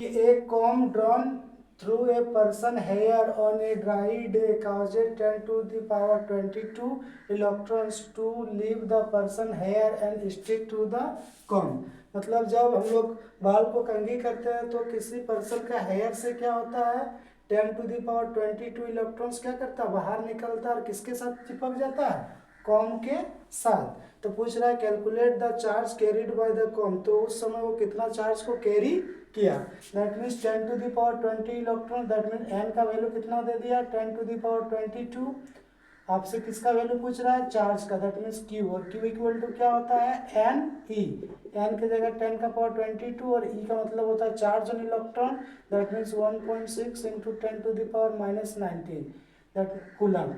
A comb drawn through a person hair on a dry day causes 10 to the power 22 electrons to leave the person hair and stick to the comb। मतलब जब हम लोग बाल को कंघी करते हैं तो किसी पर्सन का हेयर से क्या होता है, 10 टू द पावर 22 इलेक्ट्रॉन्स क्या करता है, बाहर निकलता है और किसके साथ चिपक जाता है, कॉम के साथ। तो पूछ रहा है calculate the charge carried by the comb, तो उस समय वो कितना चार्ज को कैरी किया। That means 10 to the power 20 electron, that means N का वैल्यू कितना दे दिया, 10 टू द पावर 22। आपसे किसका वैल्यू पूछ रहा है, चार्ज का, दैट मीन्स क्यू, और क्यू इक्वल टू क्या होता है, एन ई। एन की जगह 10 का पावर 22 और ई का मतलब होता है charge on electron, that means 1.6 into 10 to the power -19 that coulomb.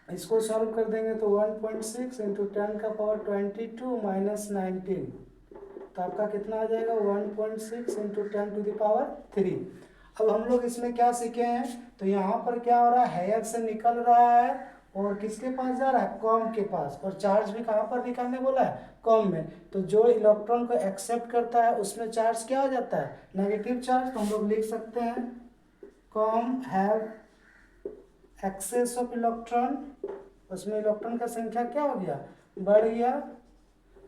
इसको सॉल्व कर देंगे तो 1.6 इंटू 10 का पावर 22 -19, तो आपका कितना आ जाएगा, 1.6 इंटू 10 टू द पावर 3। अब हम लोग इसमें क्या सीखे हैं, तो यहाँ पर क्या हो रहा है, हेयर से निकल रहा है और किसके पास जा रहा है, कॉम के पास, और चार्ज भी कहाँ पर निकालने बोला है, कॉम में। तो जो इलेक्ट्रॉन को एक्सेप्ट करता है उसमें चार्ज क्या हो जाता है, नेगेटिव चार्ज। तो हम लोग लिख सकते हैं comb have excess of electron, उसमें इलेक्ट्रॉन का संख्या क्या हो गया, बढ़ गया।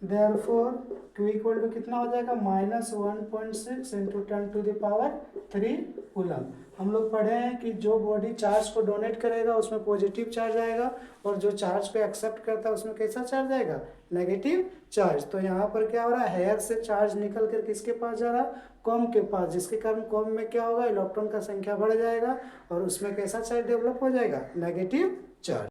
देयरफॉर क्यू इक्वल टू कितना हो जाएगा, -1.6 into 10 to the power 3 coulomb. हम लोग पढ़े हैं कि जो बॉडी चार्ज को डोनेट करेगा उसमें पॉजिटिव चार्ज आएगा, और जो चार्ज को एक्सेप्ट करता है उसमें कैसा चार्ज आएगा, नेगेटिव चार्ज। तो यहाँ पर क्या हो रहा है, हेयर से चार्ज निकल कर किसके पास जा रहा है, कॉम के पास, जिसके कारण कॉम में क्या होगा, इलेक्ट्रॉन का संख्या बढ़ जाएगा और उसमें कैसा चार्ज डेवलप हो जाएगा, नेगेटिव चार्ज।